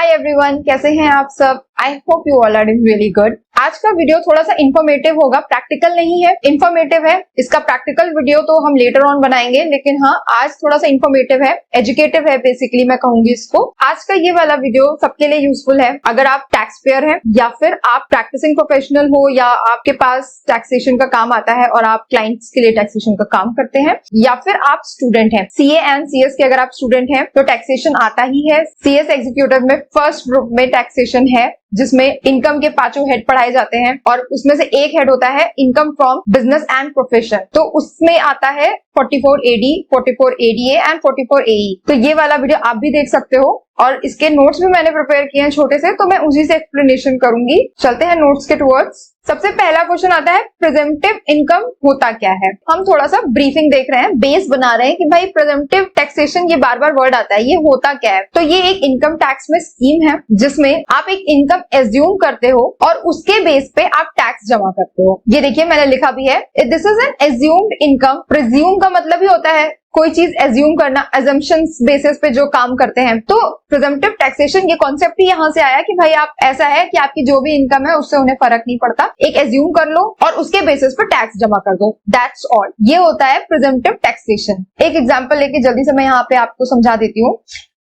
Hi everyone, कैसे हैं आप सब। I hope you all are doing really good. आज का वीडियो थोड़ा सा इन्फॉर्मेटिव होगा, प्रैक्टिकल नहीं है, इन्फॉर्मेटिव है। इसका प्रैक्टिकल वीडियो तो हम लेटर ऑन बनाएंगे, लेकिन हाँ आज थोड़ा सा इन्फॉर्मेटिव है, एजुकेटिव है, बेसिकली मैं कहूंगी इसको। आज का ये वाला वीडियो सबके लिए यूजफुल है। अगर आप टैक्स पेयर हैं या फिर आप प्रैक्टिसिंग प्रोफेशनल हो या आपके पास टैक्सेशन का काम आता है और आप क्लाइंट्स के लिए टैक्सेशन का काम करते हैं, या फिर आप स्टूडेंट हैं, सीए एंड सीएस के अगर आप स्टूडेंट हैं तो टैक्सेशन आता ही है। सीएस एग्जीक्यूटिव में फर्स्ट ग्रुप में टैक्सेशन है, जिसमें इनकम के 5 हेड पढ़ाए जाते हैं और उसमें से एक हेड होता है income from business and profession. तो उसमें आता है 44AD, 44ADA एंड 44AE। तो ये वाला वीडियो आप भी देख सकते हो और इसके नोट्स भी मैंने प्रिपेयर किए हैं छोटे से, तो मैं उसी से एक्सप्लेनेशन करूंगी। चलते हैं नोट्स के टुवर्ड्स। सबसे पहला क्वेश्चन आता है प्रेजेंटिव इनकम होता क्या है। हम थोड़ा सा ब्रीफिंग देख रहे हैं, बेस बना रहे हैं कि भाई प्रेजेंटिव टैक्सेशन, ये बार बार वर्ड आता है, ये होता क्या है। तो ये एक इनकम टैक्स में स्कीम है जिसमें आप एक इनकम एज्यूम करते हो और उसके बेस पे आप टैक्स जमा करते हो। ये देखिए मैंने लिखा भी है, this is an assumed income. Presume का मतलब ही होता है कोई चीज एज्यूम करना, अजम्पशंस बेसिस पे जो काम करते हैं। तो प्रेजेंटिव टैक्सेशन ये कॉन्सेप्ट ही यहां से आया कि भाई आप ऐसा है कि आपकी जो भी इनकम है उससे उन्हें फर्क नहीं पड़ता, एक एज्यूम कर लो और उसके बेसिस पे टैक्स जमा कर दो, दैट्स ऑल। ये होता है प्रेजेंटिव टैक्सेशन। एक एग्जांपल लेके जल्दी से मैं यहाँ पे आपको समझा देती हूँ।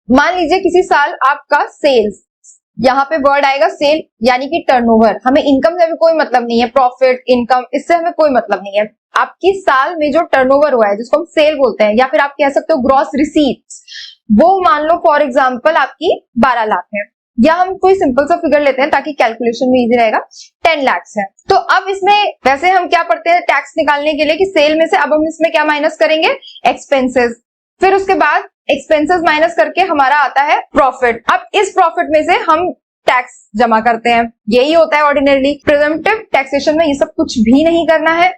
मान लीजिए किसी साल आपका सेल्स, यहाँ पे वर्ड आएगा सेल यानी कि टर्नओवर। हमें इनकम से भी कोई मतलब नहीं है, प्रॉफिट इनकम इससे हमें कोई मतलब नहीं है। आपकी साल में जो टर्नओवर हुआ है जिसको हम सेल बोलते हैं, या फिर आप कह सकते हो ग्रॉस रिसीट्स, वो मान लो फॉर एग्जांपल आपकी 12 लाख है, या हम कोई सिंपल सा फिगर लेते हैं ताकि कैलकुलेशन में इजी रहेगा, 10 लाख है। तो अब इसमें वैसे हम क्या पढ़ते हैं टैक्स निकालने के लिए कि सेल में से अब हम इसमें क्या माइनस करेंगे, एक्सपेंसेस। फिर उसके बाद एक्सपेंसेस माइनस करके हमारा आता है प्रॉफिट। अब इस प्रॉफिट में से हम टैक्स जमा करते हैं। यही होता है ऑर्डिनरली। प्रेजेंटिव टैक्सेशन में ये सब कुछ भी नहीं करना है।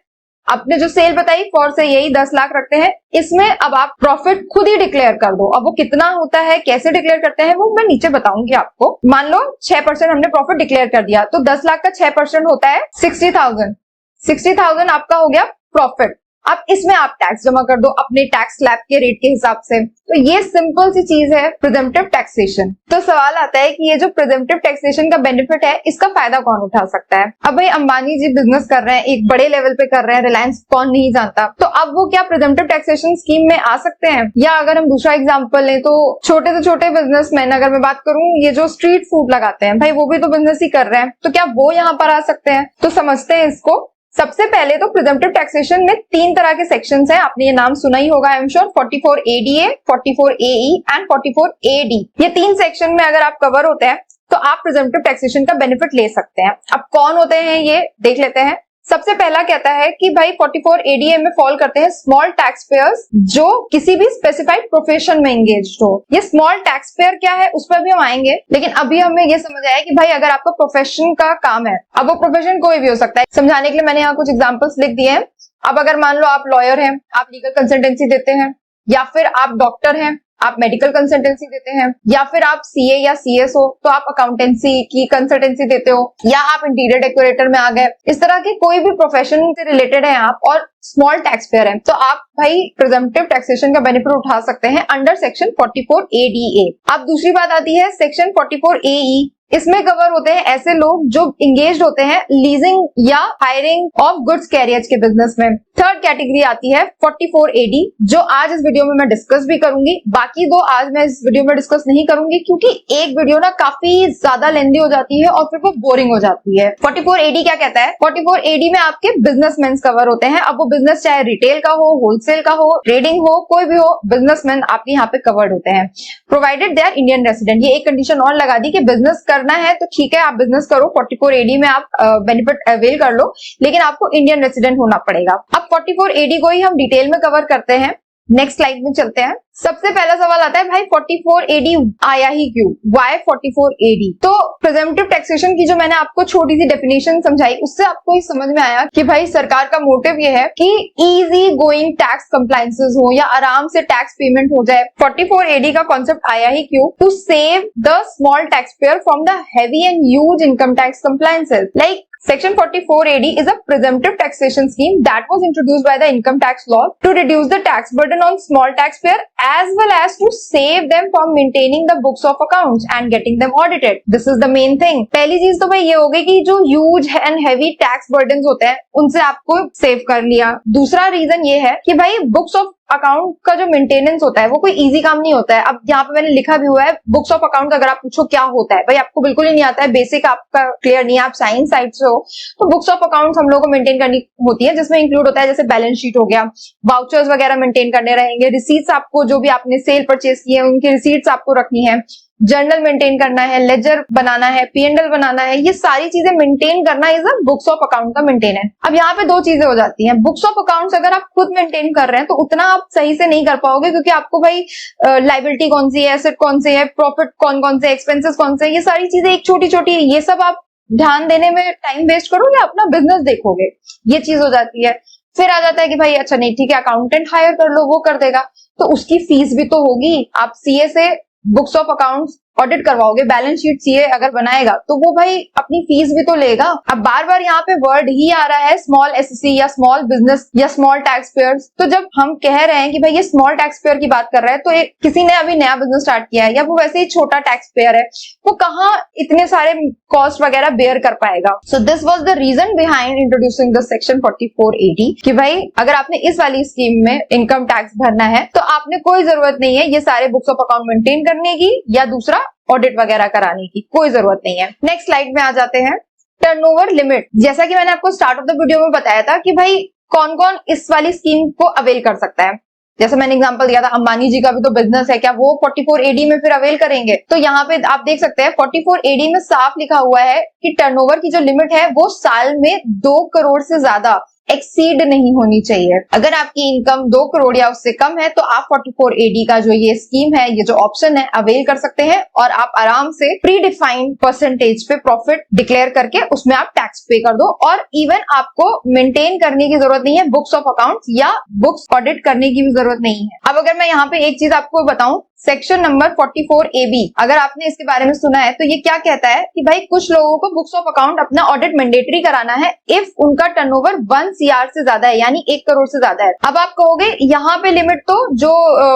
आपने जो सेल बताई फॉर से यही 10 लाख रखते हैं, इसमें अब आप प्रॉफिट खुद ही डिक्लेयर कर दो। अब वो कितना होता है, कैसे डिक्लेयर करते हैं, वो मैं नीचे बताऊंगी आपको। मान लो 6% हमने प्रॉफिट डिक्लेयर कर दिया, तो 10 लाख का 6% होता है 60,000। 60,000 आपका हो गया प्रॉफिट। अब इसमें आप टैक्स जमा कर दो अपने टैक्स स्लैब के रेट के हिसाब से। तो ये सिंपल सी चीज है प्रेजेंटिव टैक्सेशन। तो सवाल आता है कि ये जो प्रेजेंटिव टैक्सेशन का बेनिफिट है, इसका फायदा कौन उठा सकता है। अब भाई अंबानी जी बिजनेस कर रहे हैं, एक बड़े लेवल पे कर रहे हैं, रिलायंस कौन नहीं जानता। तो अब वो क्या प्रेजेंटिव टैक्सेशन स्कीम में आ सकते हैं। या अगर हम दूसरा एग्जाम्पल लें तो छोटे से छोटे बिजनेसमैन, अगर मैं बात करूं, ये जो स्ट्रीट फूड लगाते हैं, भाई वो भी तो बिजनेस ही कर रहे हैं, तो क्या वो यहाँ पर आ सकते हैं। तो समझते हैं इसको। सबसे पहले तो प्रेजेंटिव टैक्सेशन में 3 तरह के सेक्शंस हैं, आपने ये नाम सुना ही होगा I am sure, 44ADA, 44AE and 44AD। ये 3 सेक्शन में अगर आप कवर होते हैं तो आप प्रेजेंटिव टैक्सेशन का बेनिफिट ले सकते हैं। अब कौन होते हैं ये देख लेते हैं। सबसे पहला कहता है कि भाई 44ADA में फॉल करते हैं स्मॉल टैक्स पेयर्स जो किसी भी स्पेसिफाइड प्रोफेशन में एंगेज्ड हो। ये स्मॉल टैक्स पेयर क्या है उस पर भी हम आएंगे, लेकिन अभी हमें ये समझ आया कि भाई अगर आपका प्रोफेशन का काम है, अब वो प्रोफेशन कोई भी हो सकता है। समझाने के लिए मैंने यहाँ कुछ एग्जाम्पल्स लिख दिए हैं। अब अगर मान लो आप लॉयर हैं, आप लीगल कंसल्टेंसी देते हैं, या फिर आप डॉक्टर हैं, आप मेडिकल कंसल्टेंसी देते हैं, या फिर आप सीए या सीएस हो तो आप अकाउंटेंसी की कंसल्टेंसी देते हो, या आप इंटीरियर डेकोरेटर में आ गए। इस तरह के कोई भी प्रोफेशन से रिलेटेड है आप और स्मॉल टैक्स पेयर है, तो आप भाई प्रेजेंटिव टैक्सेशन का बेनिफिट उठा सकते हैं अंडर सेक्शन 44ADA। अब दूसरी बात आती है सेक्शन 44AE। इसमें कवर होते हैं ऐसे लोग जो इंगेज्ड होते हैं लीजिंग या हायरिंग ऑफ गुड्स कैरियर्स के बिजनेस में। थर्ड कैटेगरी आती है 44AD, जो आज इस वीडियो में मैं डिस्कस भी करूंगी। बाकी 2 आज मैं इस वीडियो में डिस्कस नहीं करूंगी क्योंकि एक वीडियो ना काफी ज्यादा लेंदी हो जाती है और फिर वो बोरिंग हो जाती है। 44AD क्या कहता है, 44AD में आपके बिजनेसमैन कवर होते हैं। अब वो बिजनेस चाहे रिटेल का हो, होलसेल का हो, ट्रेडिंग हो, कोई भी हो, बिजनेसमैन आपके यहाँ पे कवर्ड होते हैं, provided they are Indian resident. ये एक कंडीशन और लगा दी कि बिजनेस करना है तो ठीक है आप बिजनेस करो, 44AD में आप बेनिफिट अवेल कर लो, लेकिन आपको इंडियन रेसिडेंट होना पड़ेगा। अब 44AD को ही हम डिटेल में कवर करते हैं। नेक्स्ट स्लाइड में चलते हैं। सबसे पहला सवाल आता है भाई 44AD आया ही क्यों, वाई 44AD। तो प्रेजेंटिव टैक्सेशन की जो मैंने आपको छोटी सी डेफिनेशन समझाई, उससे आपको ये समझ में आया कि भाई सरकार का मोटिव ये है कि इजी गोइंग टैक्स कंप्लायंसेस हो या आराम से टैक्स पेमेंट हो जाए। 44AD का कॉन्सेप्ट आया ही क्यों, to save the small tax payer from the heavy and huge income tax compliances. Like Section 44 AD is a presumptive taxation scheme that was introduced by the income tax law to reduce the tax burden on small taxpayer as well as to save them from maintaining the books of accounts and getting them audited. This is the main thing. पहली चीज तो भाई ये हो गई कि जो huge and heavy tax burdens होते हैं उनसे आपको सेव कर लिया। दूसरा रीजन ये है कि भाई बुक्स ऑफ अकाउंट का जो मेंटेनेंस होता है वो कोई इजी काम नहीं होता है। अब यहाँ पे मैंने लिखा भी हुआ है बुक्स ऑफ अकाउंट, अगर आप पूछो क्या होता है, भाई आपको बिल्कुल ही नहीं आता है, बेसिक आपका क्लियर नहीं है, आप साइंस साइड से हो, तो बुक्स ऑफ अकाउंट हम लोग को मेंटेन करनी होती है, जिसमें इंक्लूड होता है जैसे बैलेंस शीट हो गया, वाउचर्स वगैरह मेंटेन करने रहेंगे, रिसीट्स आपको जो भी आपने सेल परचेज किए उनकी रिसीट्स आपको रखनी है, जर्नल मेंटेन करना है, लेजर बनाना है, P&L बनाना है, ये सारी चीजें मेंटेन करना is a books of account का मेंटेन है। अब यहाँ पे दो चीजें हो जाती हैं, बुक्स ऑफ अकाउंट्स अगर आप खुद मेंटेन कर रहे हैं तो उतना आप सही से नहीं कर पाओगे, क्योंकि आपको भाई लायबिलिटी कौन सी है, एसेट कौन सी है, प्रॉफिट कौन कौन से, एक्सपेंसेस कौन से, ये सारी चीजें एक छोटी छोटी, ये सब आप ध्यान देने में टाइम वेस्ट करोगे, अपना बिजनेस देखोगे, ये चीज हो जाती है। फिर आ जाता है कि भाई अच्छा नहीं ठीक है अकाउंटेंट हायर कर लो, वो कर देगा, तो उसकी फीस भी तो होगी। आप सीए से बुक्स ऑफ अकाउंट्स ऑडिट करवाओगे, बैलेंस शीट सीए अगर बनाएगा तो वो भाई अपनी फीस भी तो लेगा। अब बार बार यहाँ पे वर्ड ही आ रहा है स्मॉल एसएससी या स्मॉल बिजनेस या स्मॉल टैक्स पेयर्स, तो जब हम कह रहे हैं कि भाई ये स्मॉल टैक्स पेयर की बात कर रहा है तो एक किसी ने अभी नया बिजनेस स्टार्ट किया है या वो वैसे ही छोटा टैक्स पेयर है, वो कहाँ इतने सारे कॉस्ट वगैरह बेयर कर पाएगा। So this was the reason behind introducing the section 44AD कि भाई अगर आपने इस वाली स्कीम में इनकम टैक्स भरना है तो आपने कोई जरूरत नहीं है ये सारे बुक्स ऑफ अकाउंट मेंटेन करने की या दूसरा ऑडिट वगैरह कराने की, कोई जरूरत नहीं है। नेक्स्ट स्लाइड में आ जाते हैं, टर्नओवर लिमिट। जैसा कि मैंने आपको स्टार्ट ऑफ द वीडियो में बताया था कि भाई कौन कौन इस वाली स्कीम को अवेल कर सकता है, जैसे मैंने एग्जांपल दिया था अंबानी जी का भी तो बिजनेस है, क्या वो 44AD में फिर अवेल करेंगे? तो यहाँ पे आप देख सकते हैं 44AD में साफ लिखा हुआ है कि टर्नओवर की जो लिमिट है वो साल में 2 करोड़ से ज्यादा एक्सीड नहीं होनी चाहिए। अगर आपकी इनकम 2 करोड़ या उससे कम है तो आप 44AD का जो ये स्कीम है, ये जो ऑप्शन है, अवेल कर सकते हैं और आप आराम से प्री डिफाइंड परसेंटेज पे प्रॉफिट डिक्लेयर करके उसमें आप टैक्स पे कर दो, और इवन आपको मेंटेन करने की जरूरत नहीं है बुक्स ऑफ अकाउंट्स या बुक्स ऑडिट करने की भी जरूरत नहीं है। अब अगर मैं यहाँ पे एक चीज आपको बताऊं, सेक्शन नंबर 44AB, अगर आपने इसके बारे में सुना है तो ये क्या कहता है कि भाई कुछ लोगों को बुक्स ऑफ अकाउंट अपना ऑडिट मैंडेटरी कराना है इफ उनका टर्नओवर 1 CR से ज्यादा है, यानी 1 करोड़ से ज्यादा है। अब आप कहोगे यहाँ पे लिमिट तो जो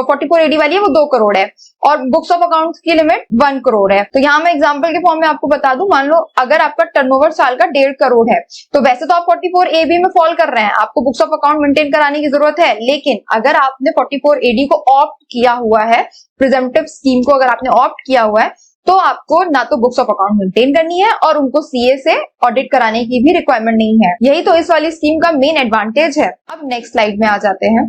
44AD वाली है वो 2 करोड़ है और बुक्स ऑफ अकाउंट्स की लिमिट 1 करोड़ है। तो यहाँ मैं एग्जाम्पल के फॉर्म में आपको बता दूं, मान लो अगर आपका टर्नओवर साल का 1.5 करोड़ है तो वैसे तो आप 44AB में फॉल कर रहे हैं, आपको बुक्स ऑफ अकाउंट मेंटेन कराने की जरूरत है, लेकिन अगर आपने 44AD को ऑप्ट किया हुआ है, प्रिजम्पटिव स्कीम को अगर आपने ऑप्ट किया हुआ है, तो आपको ना तो बुक्स ऑफ अकाउंट मेंटेन करनी है और उनको सीए से ऑडिट कराने की भी रिक्वायरमेंट नहीं है। यही तो इस वाली स्कीम का मेन एडवांटेज है। अब नेक्स्ट स्लाइड में आ जाते हैं।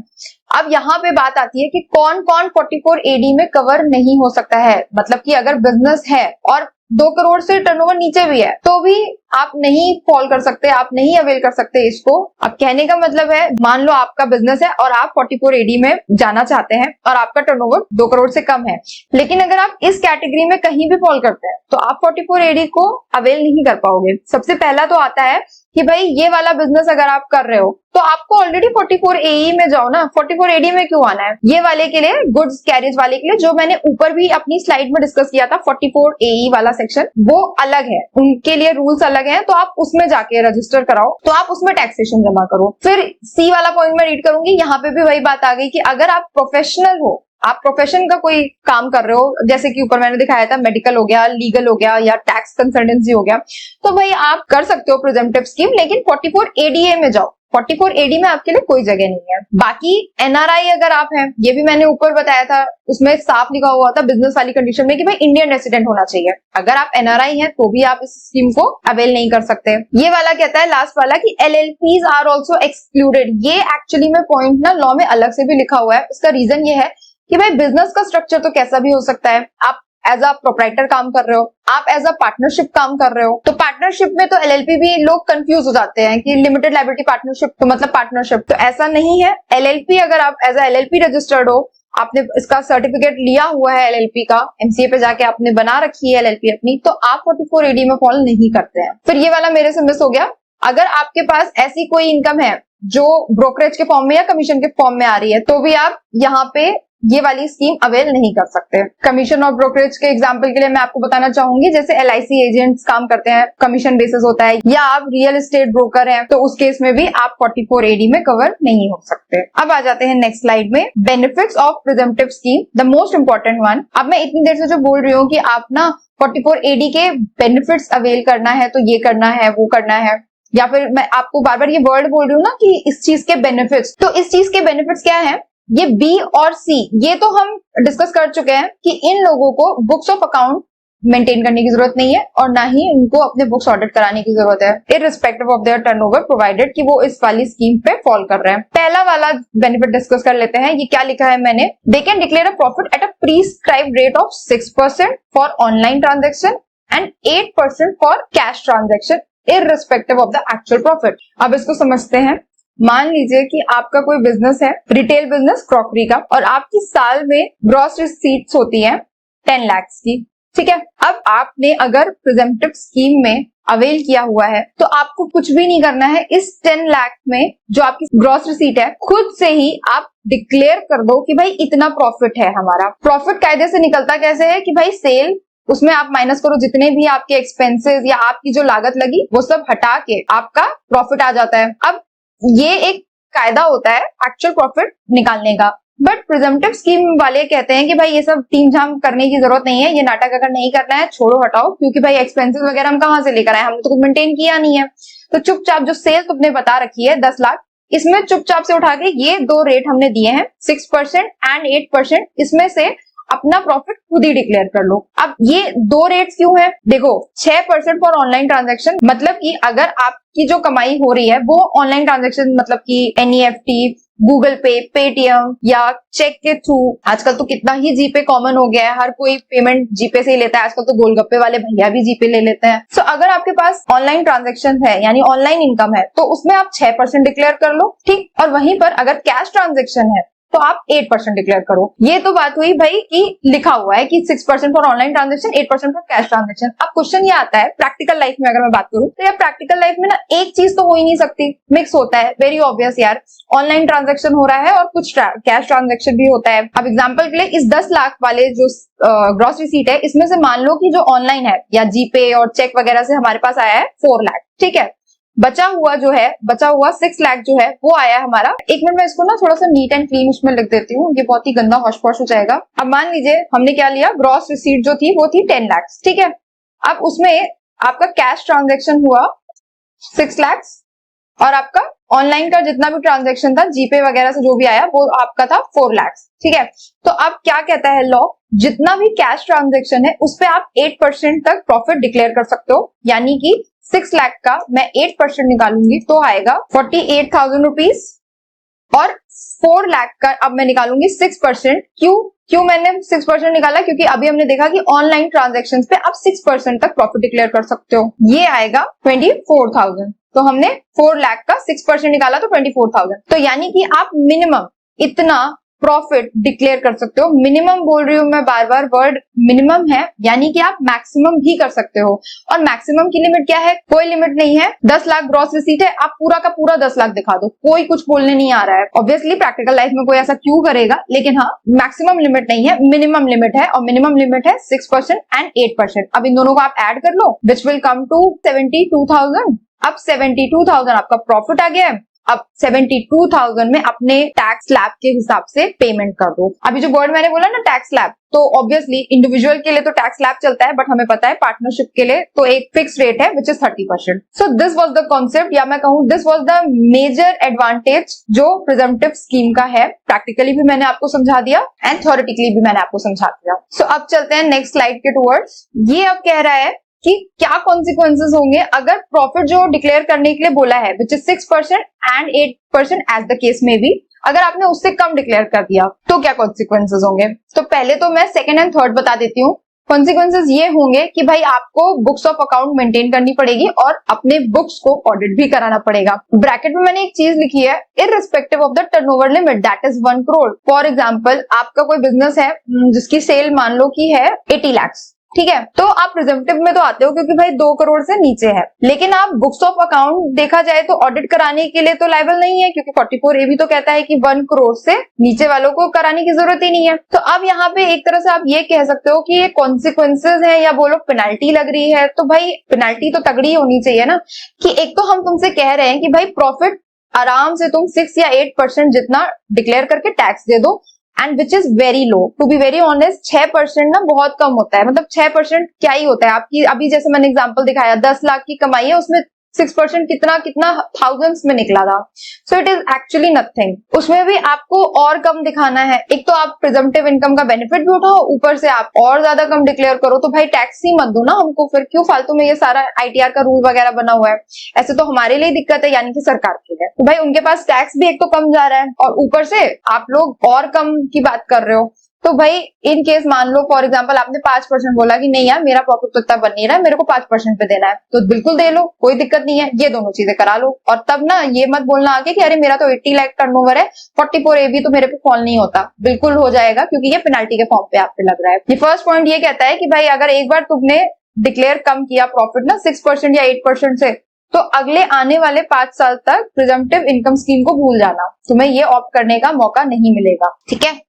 अब यहाँ पे बात आती है कि कौन कौन 44AD में कवर नहीं हो सकता है, मतलब कि अगर बिजनेस है और 2 करोड़ से टर्नओवर नीचे भी है तो भी आप नहीं फॉल कर सकते, आप नहीं अवेल कर सकते इसको। अब कहने का मतलब है, मान लो आपका बिजनेस है और आप 44AD में जाना चाहते हैं और आपका टर्नओवर 2 करोड़ से कम है, लेकिन अगर आप इस कैटेगरी में कहीं भी फॉल करते हैं तो आप 44AD को अवेल नहीं कर पाओगे। सबसे पहला तो आता है कि भाई ये वाला बिजनेस अगर आप कर रहे हो तो आपको ऑलरेडी 44AE में जाओ ना, 44AD में क्यों आना है? ये वाले के लिए, गुड्स कैरिज वाले के लिए, जो मैंने ऊपर भी अपनी स्लाइड में डिस्कस किया था 44AE वाला सेक्शन, वो अलग है, उनके लिए रूल्स अलग हैं, तो आप उसमें जाके रजिस्टर कराओ, तो आप उसमें टैक्सेशन जमा करो। फिर सी वाला पॉइंट में रीड करूंगी, यहाँ पे भी वही बात आ गई कि अगर आप प्रोफेशनल हो, आप प्रोफेशन का कोई काम कर रहे हो, जैसे कि ऊपर मैंने दिखाया था मेडिकल हो गया, लीगल हो गया या टैक्स कंसल्टेंसी हो गया, तो भाई आप कर सकते हो प्रिजम्पटिव स्कीम, लेकिन 44ADA में जाओ। 44AD में आपके लिए कोई जगह नहीं है। बाकी एनआरआई अगर आप हैं, ये भी मैंने ऊपर बताया था, उसमें साफ लिखा हुआ था बिजनेस वाली कंडीशन में कि भाई इंडियन रेसिडेंट होना चाहिए। अगर आप एनआरआई हैं तो भी आप इस स्कीम को अवेल नहीं कर सकते। ये वाला कहता है लास्ट वाला कि LLPs आर ऑल्सो एक्सक्लूडेड। ये एक्चुअली में पॉइंट ना लॉ में अलग से भी लिखा हुआ है। इसका रीजन ये है कि भाई बिजनेस का स्ट्रक्चर तो कैसा भी हो सकता है, आप एज अ प्रोप्राइटर काम कर रहे हो, आप एज अ पार्टनरशिप काम कर रहे हो, तो पार्टनरशिप में तो LLP भी लोग कंफ्यूज हो जाते हैं कि लिमिटेड लायबिलिटी पार्टनरशिप तो मतलब पार्टनरशिप, तो ऐसा नहीं है। LLP अगर आप एज अ LLP रजिस्टर्ड हो, आपने इसका सर्टिफिकेट लिया हुआ है LLP का, MCA पे जाके आपने बना रखी है LLP अपनी, तो आप 44AD में फॉल नहीं करते हैं। फिर ये वाला मेरे से मिस हो गया, अगर आपके पास ऐसी कोई इनकम है जो ब्रोकरेज के फॉर्म में या कमीशन के फॉर्म में आ रही है, तो भी आप यहाँ पे ये वाली स्कीम अवेल नहीं कर सकते। कमीशन और ब्रोकरेज के एग्जांपल के लिए मैं आपको बताना चाहूंगी, जैसे LIC एजेंट्स काम करते हैं, कमीशन बेसिस होता है, या आप रियल एस्टेट ब्रोकर हैं तो उस केस में भी आप 44AD में कवर नहीं हो सकते। अब आ जाते हैं नेक्स्ट स्लाइड में, benefits of presumptive scheme, the most important one. अब मैं इतनी देर से जो बोल रही हूँ कि आप ना 44AD के बेनिफिट्स अवेल करना है तो ये करना है, वो करना है, या फिर मैं आपको बार बार ये वर्ड बोल रही हूँ ना कि इस चीज के बेनिफिट्स, तो इस चीज के बेनिफिट्स क्या है, ये B और C ये तो हम डिस्कस कर चुके हैं कि इन लोगों को बुक्स ऑफ अकाउंट मेंटेन करने की जरूरत नहीं है और ना ही उनको अपने बुक्स ऑडिट कराने की जरूरत है, irrespective of their turnover, provided कि वो इस वाली स्कीम पे फॉल कर रहे हैं। पहला वाला बेनिफिट डिस्कस कर लेते हैं। ये क्या लिखा है मैंने, they can declare a profit at a prescribed rate of 6% for online transaction and 8% for cash transaction irrespective of the actual profit. अब इसको समझते हैं। मान लीजिए कि आपका कोई बिजनेस है, रिटेल बिजनेस क्रॉकरी का, और आपकी साल में ग्रॉस रिसीट्स होती है 10 लाख की, ठीक है। अब आपने अगर प्रिजम्पटिव स्कीम में अवेल किया हुआ है तो आपको कुछ भी नहीं करना है, इस 10 लाख में जो आपकी ग्रॉस रिसीट है खुद से ही आप डिक्लेयर कर दो कि भाई इतना प्रॉफिट है हमारा। प्रॉफिट कायदे से निकलता कैसे है कि भाई सेल, उसमें आप माइनस करो जितने भी आपके एक्सपेंसेस या आपकी जो लागत लगी वो सब हटा के आपका प्रॉफिट आ जाता है। अब ये एक कायदा होता है एक्चुअल प्रॉफिट निकालने का, बट प्रिजम्पटिव स्कीम वाले कहते हैं कि भाई ये सब टीम झाम करने की जरूरत नहीं है, ये नाटक अगर नहीं करना है छोड़ो हटाओ, क्योंकि भाई एक्सपेंसेस वगैरह हम कहाँ से लेकर आए, हमने तो कुछ मेंटेन किया नहीं है। तो चुपचाप जो सेल तुमने बता रखी है 10 लाख, इसमें चुपचाप से उठा के ये 2 रेट हमने दिए हैं 6% एंड 8%, इसमें से अपना प्रॉफिट खुद ही डिक्लेयर कर लो। अब ये 2 रेट्स क्यों है, देखो 6% फॉर ऑनलाइन ट्रांजैक्शन, मतलब कि अगर आपकी जो कमाई हो रही है वो ऑनलाइन ट्रांजैक्शन, मतलब कि NEFT, गूगल पे, पेटीएम या चेक के थ्रू, आजकल तो कितना ही जीपे कॉमन हो गया है, हर कोई पेमेंट जीपे से ही लेता है, आजकल तो गोलगप्पे वाले भैया भी जीपे ले लेते हैं। सो अगर आपके पास ऑनलाइन ट्रांजैक्शन है यानी ऑनलाइन इनकम है तो उसमें आप 6% डिक्लेयर कर लो, ठीक। और वहीं पर अगर कैश ट्रांजैक्शन है तो आप 8% डिक्लेयर करो। ये तो बात हुई भाई कि लिखा हुआ है कि 6% for online transaction, 8% for cash transaction. अब क्वेश्चन ये आता है प्रैक्टिकल लाइफ में, अगर मैं बात करूं तो यार प्रैक्टिकल लाइफ में ना एक चीज तो हो ही नहीं सकती, मिक्स होता है, वेरी ऑब्वियस यार। ऑनलाइन ट्रांजैक्शन हो रहा है और कुछ कैश ट्रांजैक्शन भी होता है। अब एग्जाम्पल के लिए इस 10 लाख वाले जो ग्रॉस रिसीट है, इसमें से मान लो कि जो ऑनलाइन है या जीपे और चेक वगैरह से हमारे पास आया है 4 लाख, ठीक है। बचा हुआ 6 लाख जो है वो आया हमारा, एक मिनट में इसको ना थोड़ा सा नीट एंड क्लीन उसमें लिख देती हूँ, ये बहुत ही गंदा हॉश पॉश हो जाएगा। अब मान लीजिए हमने क्या लिया, ग्रॉस रिसीट जो थी वो थी 10 लाख, ठीक है। अब उसमें आपका कैश ट्रांजैक्शन हुआ 6 लाख और आपका ऑनलाइन का जितना भी ट्रांजैक्शन था, जीपे वगैरह से जो भी आया वो आपका था 4 लाख, ठीक है। तो अब क्या कहता है लॉ, जितना भी कैश ट्रांजैक्शन है उस पर आप 8% तक प्रॉफिट डिक्लेयर कर सकते हो, यानी कि 6 लाख का मैं 8% निकालूंगी तो आएगा 48,000 रुपीज, और 4 लाख का अब मैं निकालूंगी 6%। क्यों मैंने 6% निकाला, क्योंकि अभी हमने देखा कि ऑनलाइन ट्रांजैक्शंस पे आप 6% तक प्रॉफिट डिक्लेयर कर सकते हो, ये आएगा 24,000। तो हमने 4 लाख का 6% निकाला तो 24,000, तो यानी कि आप मिनिमम इतना प्रॉफिट डिक्लेयर कर सकते हो। मिनिमम बोल रही हूँ मैं बार बार, वर्ड मिनिमम है, यानी कि आप मैक्सिमम भी कर सकते हो। और मैक्सिमम की लिमिट क्या है, कोई लिमिट नहीं है। 10 लाख ग्रॉस रिसीट है, आप पूरा का पूरा 10 लाख दिखा दो, कोई कुछ बोलने नहीं आ रहा है। ऑब्वियसली प्रैक्टिकल लाइफ में कोई ऐसा क्यों करेगा, लेकिन हाँ मैक्सिमम लिमिट नहीं है, मिनिमम लिमिट है, और मिनिमम लिमिट है 6% एंड 8%। अब इन दोनों को आप ऐड कर लो, विच विल कम टू 72,000। अब 72,000 आपका प्रॉफिट आ गया है। अब 72,000 में अपने टैक्स स्लैब के हिसाब से पेमेंट कर दो। अभी जो वर्ड मैंने बोला ना टैक्स स्लैब, तो ऑब्वियसली इंडिविजुअल के लिए तो टैक्स स्लैब चलता है, बट हमें पता है पार्टनरशिप के लिए तो एक फिक्स रेट है which is 30%। So this was the concept, या मैं कहूँ this was the major advantage जो प्रिजम्पटिव स्कीम का है। प्रैक्टिकली भी मैंने आपको समझा दिया एंड थ्योरेटिकली भी मैंने आपको समझा दिया। सो अब चलते हैं नेक्स्ट स्लाइड के टुवर्ड्स। ये अब कह रहा है कि क्या कॉन्सिक्वेंसेस होंगे अगर प्रॉफिट जो डिक्लेयर करने के लिए बोला है which is 6% and 8% as the case में भी, अगर आपने उससे कम डिक्लेयर कर दिया तो क्या कॉन्सिक्वेंसेस होंगे। तो पहले तो मैं सेकंड एंड थर्ड बता देती हूँ। कॉन्सिक्वेंसेस ये होंगे कि भाई आपको बुक्स ऑफ अकाउंट मेंटेन करनी पड़ेगी और अपने बुक्स को ऑडिट भी कराना पड़ेगा। ब्रैकेट में मैंने एक चीज लिखी है, irrespective of the turnover limit that is 1 crore. For example आपका कोई बिजनेस है जिसकी सेल मान लो की है 80 लाख, ठीक है, तो आप प्रिजम्पटिव में तो आते हो क्योंकि भाई 2 करोड़ से नीचे है, लेकिन आप बुक्स ऑफ अकाउंट देखा जाए तो ऑडिट कराने के लिए तो लायबल नहीं है, क्योंकि 44A भी तो कहता है कि 1 करोड़ से नीचे वालों को कराने की जरूरत ही नहीं है। तो अब यहाँ पे एक तरह से आप ये कह सकते हो कि ये कॉन्सिक्वेंसेज है या बोलो पेनाल्टी लग रही है, तो भाई पेनाल्टी तो तगड़ी होनी चाहिए ना, कि एक तो हम तुमसे कह रहे हैं कि भाई प्रॉफिट आराम से तुम 6 या 8% जितना डिक्लेयर करके टैक्स दे दो, and which is very low. To be very honest 6% ना बहुत कम होता है, मतलब 6% क्या ही होता है आपकी। अभी जैसे मैंने एग्जांपल दिखाया 10 लाख की कमाई है, उसमें 6% कितना कितना थाउजेंड्स में निकला था। So it is actually nothing. उसमें भी आपको और कम दिखाना है, एक तो आप प्रिजम्पटिव इनकम का बेनिफिट भी उठाओ, ऊपर से आप और ज्यादा कम डिक्लेयर करो, तो भाई टैक्स ही मत दो ना हमको, फिर क्यों फालतू में ये सारा ITR का रूल वगैरह बना हुआ है। ऐसे तो हमारे लिए दिक्कत है, यानी कि सरकार के लिए, तो भाई उनके पास टैक्स भी एक तो कम जा रहा है और ऊपर से आप लोग और कम की बात कर रहे हो। तो भाई इन केस मान लो फॉर एग्जांपल आपने 5% बोला कि नहीं यार मेरा प्रॉफिट तो इतना बन नहीं रहा है, मेरे को 5% पे देना है, तो बिल्कुल दे लो, कोई दिक्कत नहीं है, ये दोनों चीजें करा लो। और तब ना ये मत बोलना आगे कि अरे मेरा तो 80 लाख टर्नओवर है, 44A भी तो मेरे पे फॉल नहीं होता। बिल्कुल हो जाएगा, क्योंकि ये पेनाल्टी के फॉर्म पे आप पे लग रहा है। ये फर्स्ट पॉइंट ये कहता है कि भाई अगर एक बार तुमने डिक्लेयर कम किया प्रॉफिट ना 6% या 8% से, तो अगले आने वाले 5 साल तक प्रिजम्पटिव इनकम स्कीम को भूल जाना, तुम्हें ये ऑप्ट करने का मौका नहीं मिलेगा। ठीक है,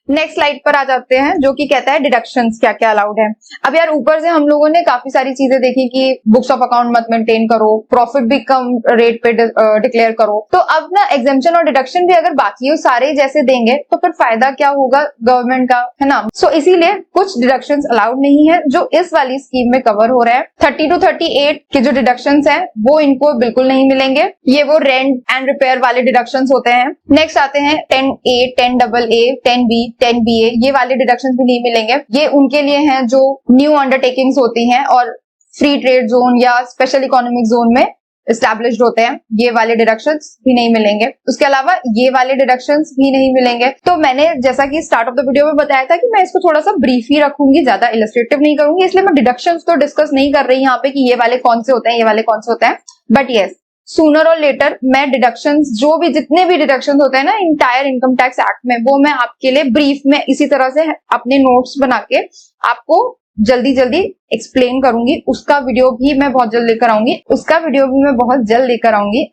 नेक्स्ट स्लाइड पर आ जाते हैं, जो कि कहता है डिडक्शंस क्या क्या अलाउड है। अब यार ऊपर से हम लोगों ने काफी सारी चीजें देखी कि बुक्स ऑफ अकाउंट मत मेंटेन करो, प्रॉफिट भी कम रेट पे डिक्लेयर करो, तो अब ना एग्जेम्पशन और डिडक्शन भी अगर बाकी सारे जैसे देंगे तो फिर फायदा क्या होगा गवर्नमेंट का, है ना। सो इसीलिए कुछ डिडक्शंस अलाउड नहीं है जो इस वाली स्कीम में कवर हो रहा है। 30 to 38 के जो डिडक्शंस हैं वो इनको बिल्कुल नहीं मिलेंगे, ये वो रेंट एंड रिपेयर वाले डिडक्शंस होते हैं। नेक्स्ट आते हैं 10A, 10AA, 10B, 10BA, ये वाले डिडक्शंस भी नहीं मिलेंगे। ये उनके लिए हैं जो न्यू अंडरटेकिंग्स होती हैं और फ्री ट्रेड जोन या स्पेशल इकोनॉमिक जोन में एस्टैब्लिश्ड होते हैं, ये वाले डिडक्शंस भी नहीं मिलेंगे। उसके अलावा ये वाले डिडक्शंस भी नहीं मिलेंगे। तो मैंने जैसा कि स्टार्ट ऑफ द वीडियो में बताया था कि मैं इसको थोड़ा सा ब्रीफ ही रखूंगी, ज्यादा इलस्ट्रेटिव नहीं करूंगी, इसलिए मैं डिडक्शंस तो डिस्कस नहीं कर रही यहाँ पे कि ये वाले कौन से होते हैं, ये वाले कौन से होते हैं। बट यस, सूनर और लेटर मैं डिडक्शंस जो भी जितने भी डिडक्शंस होते हैं ना इंटायर इनकम टैक्स एक्ट में, वो मैं आपके लिए ब्रीफ में इसी तरह से अपने नोट्स बना के आपको जल्दी जल्दी एक्सप्लेन करूंगी। उसका वीडियो भी मैं बहुत जल्द लेकर आऊंगी,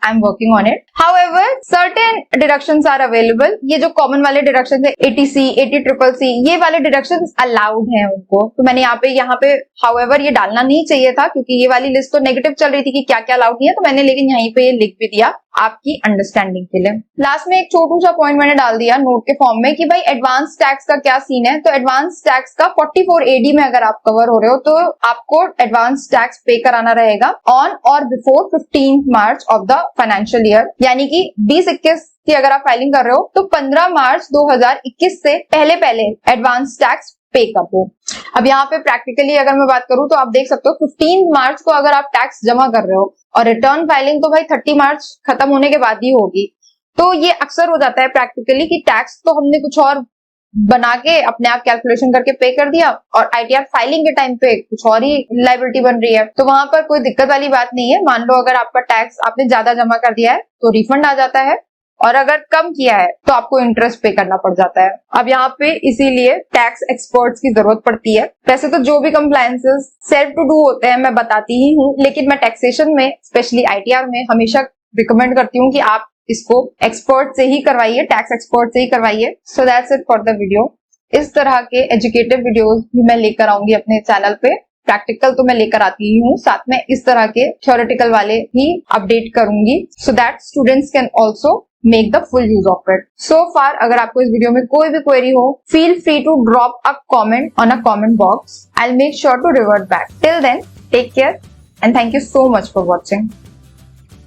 I am working on it. However certain deductions are available. ये जो कॉमन वाले डिडक्शंस है 80C, 80CCC, ये वाले डिडक्शंस अलाउड हैं उनको, तो मैंने यहाँ पे हाउएवर ये डालना नहीं चाहिए था, क्योंकि ये वाली लिस्ट तो नेगेटिव चल रही थी कि क्या क्या अलाउड नहीं है, तो मैंने लेकिन यहीं पे ये लिख भी दिया आपकी अंडरस्टैंडिंग के लिए। लास्ट में एक छोटू सा पॉइंट मैंने डाल दिया नोट के फॉर्म में कि भाई एडवांस टैक्स का क्या सीन है। तो एडवांस टैक्स का 44AD में अगर आप कवर हो रहे हो तो आपको एडवांस टैक्स पे कराना रहेगा ऑन और before 15 March of the financial year, यानी कि 20-21 की अगर आप फाइलिंग कर रहे हो तो 15 मार्च 2021 से पहले एडवांस टैक्स पे कर दो। अब यहाँ पे प्रैक्टिकली अगर मैं बात करूं तो आप देख सकते हो 15 मार्च को अगर आप टैक्स जमा कर रहे हो और रिटर्न फाइलिंग तो भाई 30 मार्च खत्म होने के बाद ही होगी, तो ये अक्सर हो जाता है प्रैक्टिकली कि टैक्स तो हमने कुछ और बना के अपने आप कैलकुलेशन करके पे कर दिया और ITR फाइलिंग के टाइम पे कुछ और ही लायबिलिटी बन रही है, तो वहां पर कोई दिक्कत वाली बात नहीं है। मान लो अगर आपका टैक्स आपने ज्यादा जमा कर दिया है तो रिफंड आ जाता है, और अगर कम किया है तो आपको इंटरेस्ट पे करना पड़ जाता है। अब यहाँ पे इसीलिए टैक्स एक्सपर्ट्स की जरूरत पड़ती है। वैसे तो जो भी कंप्लायंसेस सेल्फ टू डू होते हैं मैं बताती ही हूँ, लेकिन मैं टैक्सेशन में स्पेशली ITR में हमेशा रिकमेंड करती हूँ कि आप इसको एक्सपर्ट से ही करवाइए, टैक्स एक्सपर्ट से ही करवाइए। So that's it for the video. इस तरह के एजुकेटिव वीडियोस भी मैं लेकर आऊंगी अपने चैनल पे। प्रैक्टिकल तो मैं लेकर आती ही हूँ, साथ में इस तरह के थ्योरेटिकल वाले भी अपडेट करूंगी, so that students can also make the full use of it. So far अगर आपको इस वीडियो में कोई भी क्वेरी हो, feel free to drop a comment on a comment box. I will make sure to revert back. Till then take care and thank you so much for watching.